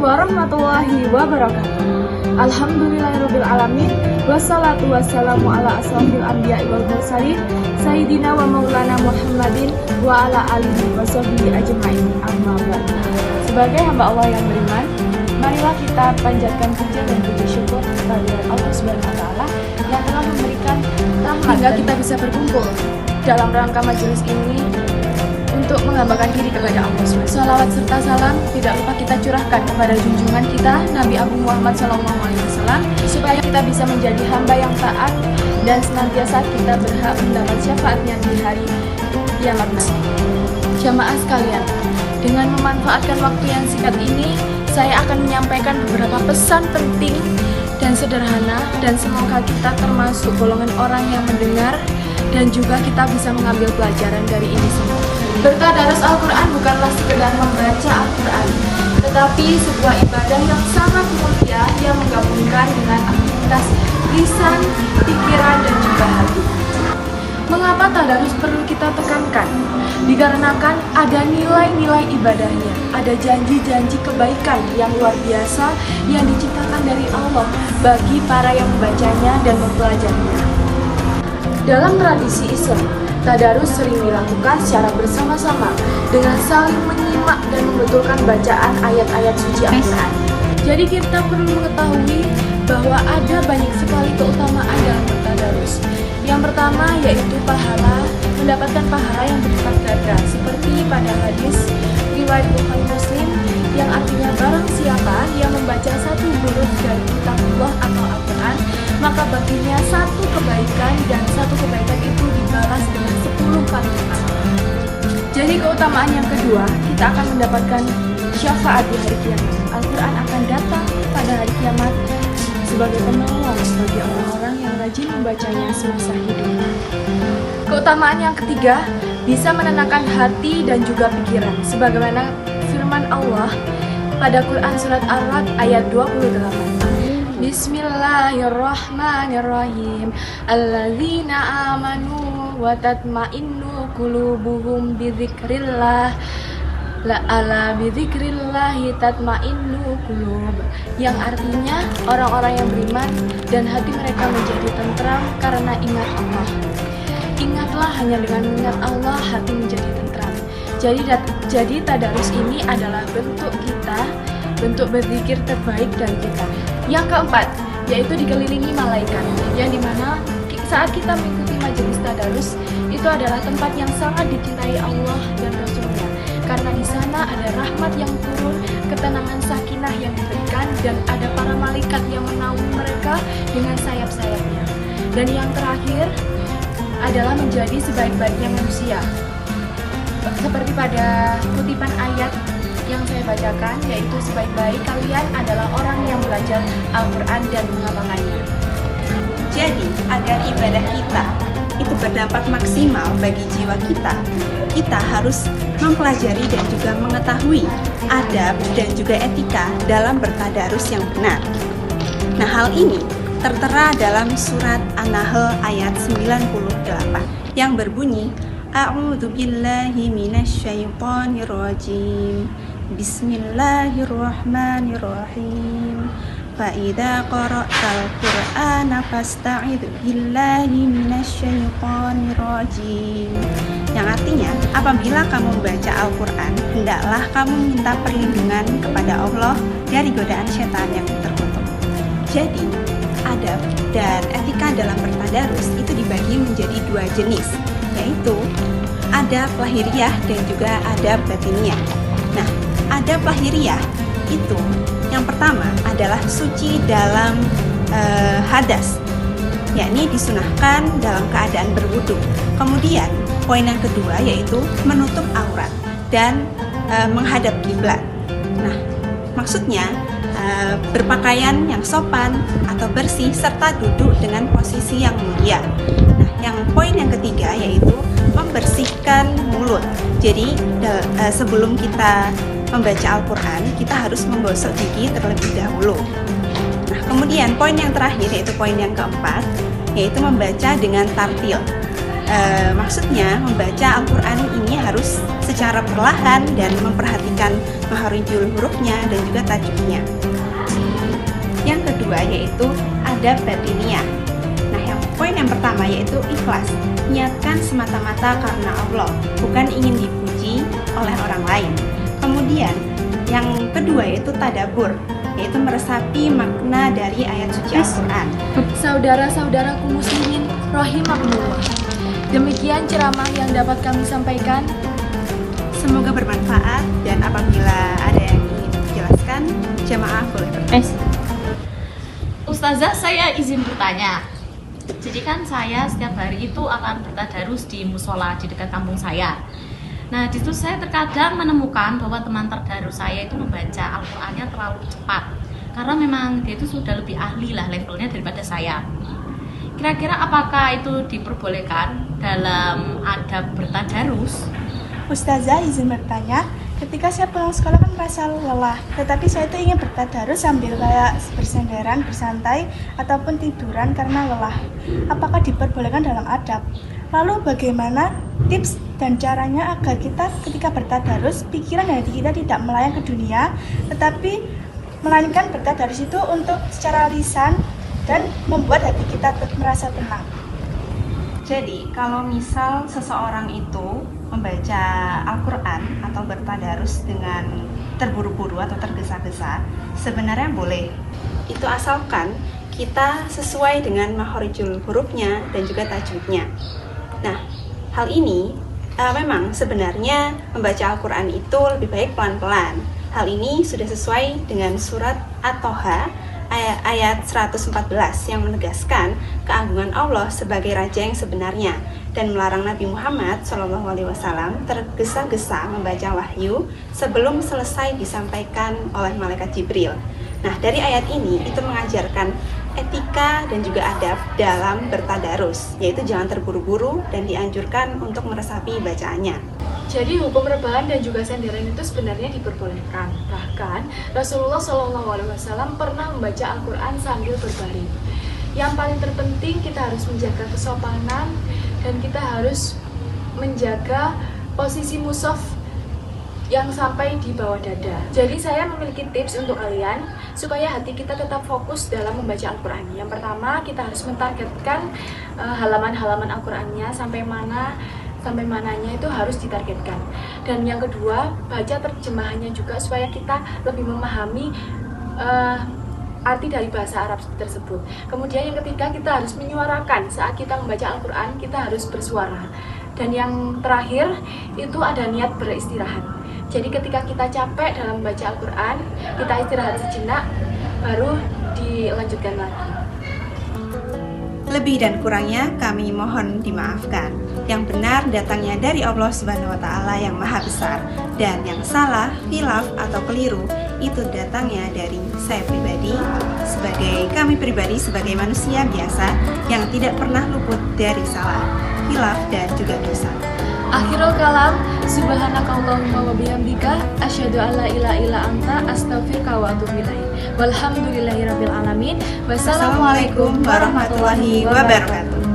warahmatullahi wabarakatuh. Alhamdulillahirabbil alamin wassalatu wassalamu ala asrofil anbiya'i wal mursalin sayyidina wa maulana Muhammadin wa ala alihi washabbihi ajmain. Amma ba'd. Sebagai hamba Allah yang beriman, marilah kita panjatkan puji dan puji syukur kepada Allah Subhanahu wa taala yang telah memberikan rahmat hingga kita bisa berkumpul dalam rangka majelis ini untuk menghambakan diri kepada Allah SWT. Salawat serta salam tidak lupa kita curahkan kepada junjungan kita Nabi Agung Muhammad SAW, supaya kita bisa menjadi hamba yang taat dan senantiasa kita berhak mendapat syafaatnya di hari kiamat nanti. Jamaah sekalian, dengan memanfaatkan waktu yang singkat ini, saya akan menyampaikan beberapa pesan penting dan sederhana, dan semoga kita termasuk golongan orang yang mendengar dan juga kita bisa mengambil pelajaran dari ini semua. Bertadarus Al-Quran bukanlah sekedar membaca Al-Quran, tetapi sebuah ibadah yang sangat mulia yang menggabungkan dengan aktivitas lisan, pikiran, dan juga hati. Mengapa tadarus perlu kita tekankan? Dikarenakan ada nilai-nilai ibadahnya, ada janji-janji kebaikan yang luar biasa yang diciptakan dari Allah bagi para yang membacanya dan mempelajarinya. Dalam tradisi Islam, tadarus sering dilakukan secara bersama-sama dengan saling menyimak dan membetulkan bacaan ayat-ayat suci Al-Quran. Jadi kita perlu mengetahui bahwa ada banyak sekali keutamaan dalam bertadarus. Yang pertama yaitu pahala, mendapatkan pahala yang berlipat ganda, seperti pada hadis riwayat Bukhari Muslim yang artinya barang siapa yang membaca satu huruf dari kitab Allah atau Al-Quran, maka baginya satu kebaikan dan satu kebaikan itu dibalas dengan 10 kali lipat. Jadi keutamaan yang kedua, kita akan mendapatkan syafaat di hari kiamat. Al-Quran akan datang pada hari kiamat sebagai penolong bagi orang-orang yang rajin membacanya semasa hidupnya. Keutamaan yang ketiga, bisa menenangkan hati dan juga pikiran, sebagaimana firman Allah pada Quran surat Ar-Ra'd ayat 28. Bismillahirrahmanirrahim. Alladzina amanu wa tatma'innu qulubuhum bidzikrillah. La ala bidzikrillahi tatma'innu qulub. Yang artinya orang-orang yang beriman dan hati mereka menjadi tentram karena ingat Allah. Ingatlah, hanya dengan mengingat Allah hati menjadi tentram. Jadi tadarus ini adalah bentuk berzikir terbaik dari kita. Yang keempat, yaitu dikelilingi malaikat, yang dimana saat kita mengikuti majelis tadarus itu adalah tempat yang sangat dicintai Allah dan Rasulnya, karena di sana ada rahmat yang turun, ketenangan sakinah yang diberikan, dan ada para malaikat yang menaungi mereka dengan sayap-sayapnya. Dan yang terakhir adalah menjadi sebaik-baiknya manusia, seperti pada kutipan ayat yang saya bacakan, yaitu sebaik-baik kalian adalah orang yang belajar Al-Quran dan mengamalkannya. Jadi, agar ibadah kita itu berdampak maksimal bagi jiwa kita harus mempelajari dan juga mengetahui adab dan juga etika dalam bertadarus yang benar. Nah, hal ini tertera dalam surat An-Nahl ayat 98 yang berbunyi, A'udzubillahi minasyaitonirrajim. Bismillahirrahmanirrahim. Fa'idza qara'tal Qur'ana fasta'idz billahi minasyaitonirrajim. Yang artinya, apabila kamu membaca Al-Quran, hendaklah kamu minta perlindungan kepada Allah dari godaan setan yang terkutuk. Jadi, adab dan etika dalam bertadarus itu dibagi menjadi dua jenis, yaitu adab lahiriah dan juga adab batiniah. Nah, adab lahiriah itu yang pertama adalah suci dalam hadas, yakni disunahkan dalam keadaan berwudu. Kemudian poin yang kedua yaitu menutup aurat dan menghadap kiblat. Nah, Maksudnya berpakaian yang sopan atau bersih serta duduk dengan posisi yang mulia. Nah, yang poin yang ketiga yaitu membersihkan mulut. Jadi sebelum kita membaca Al-Quran, kita harus menggosok gigi terlebih dahulu. Nah, kemudian poin yang terakhir yaitu poin yang keempat, yaitu membaca dengan tartil. Maksudnya membaca Al-Quran ini harus secara perlahan dan memperhatikan makharijul hurufnya dan juga tajwidnya. Yang kedua yaitu adab batiniyah. Nah, yang poin yang pertama yaitu ikhlas. Niatkan semata-mata karena Allah, bukan ingin dipuji oleh orang lain. Kemudian yang kedua yaitu tadabbur, yaitu meresapi makna dari ayat suci Al-Quran. Saudara-saudaraku muslimin rahimakumullah, demikian ceramah yang dapat kami sampaikan. Semoga bermanfaat, dan apabila ada yang ingin dijelaskan, jamaah boleh bertanya. Ustazah, saya izin bertanya. Jadi kan saya setiap hari itu akan bertadarus di musola di dekat kampung saya. Nah, di situ saya terkadang menemukan bahwa teman terdarus saya itu membaca Al-Qur'annya terlalu cepat. Karena memang dia itu sudah lebih ahli lah levelnya daripada saya. Kira-kira apakah itu diperbolehkan dalam adab bertadarus? Ustazah izin bertanya, ketika saya pulang sekolah kan merasa lelah, tetapi saya itu ingin bertadarus sambil kayak bersenderan, bersantai, ataupun tiduran karena lelah. Apakah diperbolehkan dalam adab? Lalu bagaimana tips dan caranya agar kita ketika bertadarus, pikiran dan hati kita tidak melayang ke dunia, tetapi melainkan bertadarus itu untuk secara lisan dan membuat hati kita merasa tenang. Jadi, kalau misal seseorang itu membaca Al-Quran atau bertadarus dengan terburu-buru atau tergesa-gesa, sebenarnya boleh. Itu asalkan kita sesuai dengan makharijul hurufnya dan juga tajwidnya. Nah, hal ini memang sebenarnya membaca Al-Quran itu lebih baik pelan-pelan. Hal ini sudah sesuai dengan surat At-Toha ayat 114 yang menegaskan keagungan Allah sebagai Raja yang sebenarnya dan melarang Nabi Muhammad SAW tergesa-gesa membaca wahyu sebelum selesai disampaikan oleh malaikat Jibril. Nah, dari ayat ini itu mengajarkan etika dan juga adab dalam bertadarus, yaitu jangan terburu-buru dan dianjurkan untuk meresapi bacaannya. Jadi hukum rebahan dan juga senderan itu sebenarnya diperbolehkan. Bahkan Rasulullah SAW pernah membaca Al-Quran sambil berbaring. Yang paling terpenting kita harus menjaga kesopanan dan kita harus menjaga posisi mushaf yang sampai di bawah dada. Jadi saya memiliki tips untuk kalian supaya hati kita tetap fokus dalam membaca Al-Quran. Yang pertama, kita harus mentargetkan halaman-halaman Al-Qurannya sampai mananya itu harus ditargetkan. Dan yang kedua, baca terjemahannya juga supaya kita lebih memahami arti dari bahasa Arab tersebut. Kemudian yang ketiga, kita harus menyuarakan saat kita membaca Al-Quran, kita harus bersuara. Dan yang terakhir, itu ada niat beristirahat. Jadi ketika kita capek dalam membaca Al-Quran, kita istirahat sejenak, baru dilanjutkan lagi. Lebih dan kurangnya kami mohon dimaafkan. Yang benar datangnya dari Allah Subhanahu wa Ta'ala yang Maha Besar, dan yang salah, khilaf atau keliru itu datangnya dari saya pribadi, kami pribadi sebagai manusia biasa yang tidak pernah luput dari salah, khilaf dan juga dosa. Akhirul kalam, subhanakallahumma wa bihamdika, asyhadu an la ilaha illa anta, astaghfiruka wa atubu ilaik. Walhamdulillahirabbil alamin. Wassalamualaikum warahmatullahi wabarakatuh.